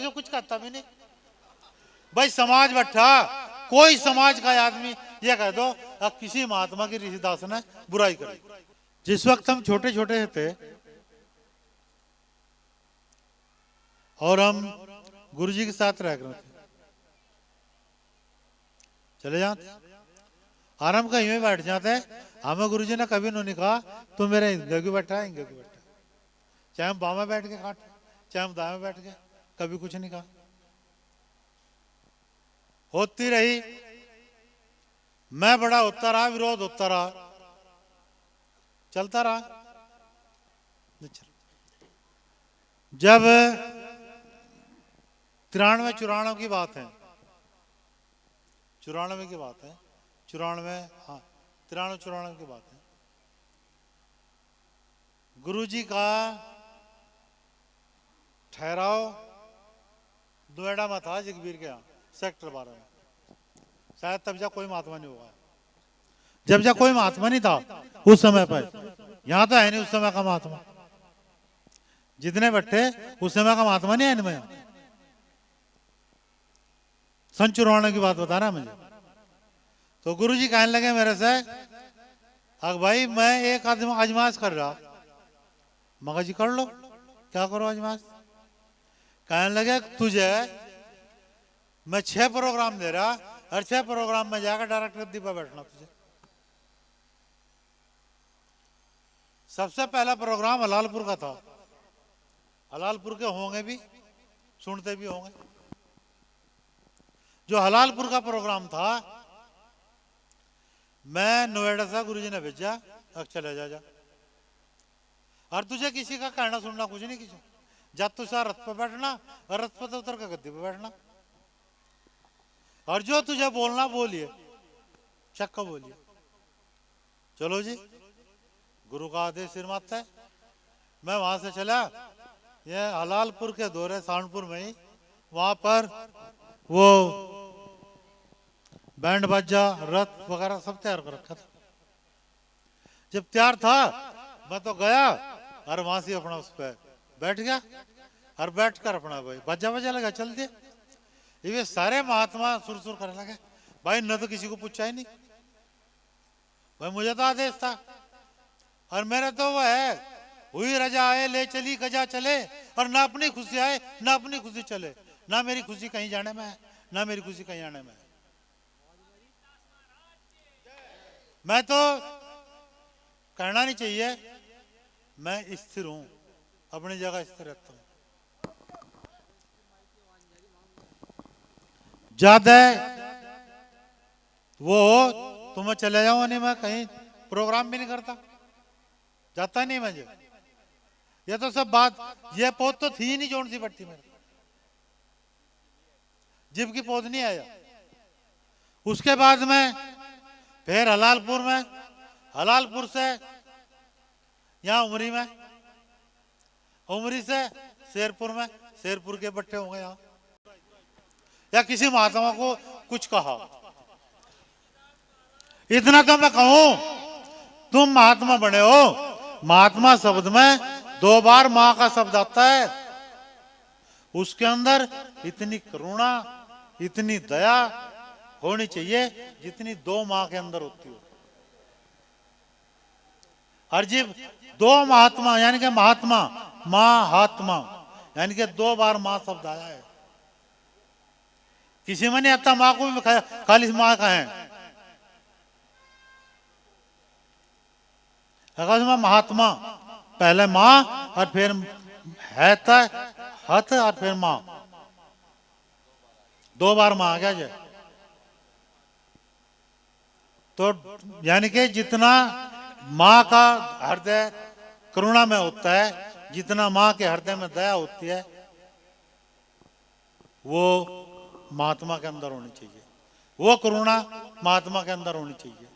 तुझे कुछ कहता भी नहीं भाई। समाज बैठा, कोई समाज का आदमी ये कह दो किसी महात्मा की ऋषिदास ने बुराई करी। जिस वक्त हम छोटे छोटे थे और हम गुरुजी के साथ रह रहे थे, चले जाते आराम कहीं में बैठ जाते। हमें गुरुजी ने कभी नहीं कहा तू मेरे इंगे की बैठा है, इंगे की बैठा, चाहे हम बाएं में बैठ के काट, चाहे हम दाएं में बैठ के, कभी कुछ नहीं कहा। होती रही, मैं बड़ा होता रहा, विरोध होता रहा, चलता रहा। जब 93-94 की बात है, 94 की बात है, 94, हाँ 93-94 की बात है, गुरुजी का ठहराव नोएडा में था, जगबीर के यहाँ सेक्टर 12 में। शायद तब जा कोई महात्मा नहीं होगा, जब जा कोई महात्मा नहीं था उस समय पर। यहाँ तो है नहीं उस समय का महात्मा, जितने बैठे उस समय का महात्मा नहीं है इनमें। सन 94 की बात बता रहा मुझे। तो गुरुजी कहने लगे मेरे से, अग भाई मैं एक आजमाश कर रहा। मगर जी कर लो, क्या करो आजमाश। कहने लगे तुझे मैं 6 प्रोग्राम दे रहा, हर 6 प्रोग्राम में जाकर डायरेक्ट गद्दी पर बैठना तुझे। सबसे पहला प्रोग्राम हलालपुर का था। हलालपुर के होंगे भी, सुनते भी होंगे। जो हलालपुर का प्रोग्राम था, मैं नोएडा से गुरुजी ने भेजा, अब चले जा। और तुझे किसी का कहना सुनना कुछ नहीं, किसी जब तू सा रथ पे बैठना और रथ पे उतर कर गद्दी पे बैठना, और जो तुझे बोलना बोलिए, चक्का बोलिए। चलो जी, गुरु का आदेश सिर माता है। मैं वहां से चला, ये हलालपुर के दौरे सहारनपुर में ही, वहां पर वो बैंड बाजा रथ वगैरह सब तैयार कर रखा था। जब तैयार था मैं तो गया और वहां से अपना उस पर बैठ गया, और बैठ कर अपना भाई बाजा बाजा लगा चल दिए। ये सारे महात्मा सुर करने लगे। भाई न तो किसी को पूछा ही नहीं भाई, मुझे तो आदेश था। और मेरे तो वो है, हुई रजा आए ले चली गजा चले, और ना अपनी खुशी आए ना अपनी खुशी चले। ना मेरी खुशी कहीं जाने में है, ना मेरी खुशी कहीं आने में है। मैं तो कहना नहीं चाहिए, मैं स्थिर हूं, अपनी जगह स्थिर रहता हूं। ज्यादा वो तो मैं चले जाऊं, नहीं मैं कहीं प्रोग्राम भी नहीं करता, जाता नहीं मुझे। ये तो सब बात, ये पौध तो थी नहीं जोन सी पट्टी में, जिब की पौध नहीं आया। उसके बाद में फिर हलालपुर में, हलालपुर से यहाँ उमरी में, उमरी से शेरपुर में, शेरपुर के बट्टे होंगे यहाँ, या किसी महात्मा को कुछ कहा। इतना तो मैं कहूं, तुम महात्मा बने हो। महात्मा शब्द में 2 बार मां का शब्द आता है, उसके अंदर इतनी करुणा, इतनी दया होनी चाहिए जितनी 2 मां के अंदर होती हो। और जब 2 महात्मा यानी कि महात्मा महात्मा यानी कि 2 बार मां शब्द आया है। किसी में नहीं आता मां को भी खाली मां का है, अगर महात्मा पहले मां और फिर है हथ और फिर मां, 2 बार मां आ गया जी। तो यानी कि जितना मां का हृदय करुणा में होता है, जितना मां के हृदय में दया होती है, वो महात्मा के अंदर होनी चाहिए। वो करुणा महात्मा के अंदर होनी चाहिए।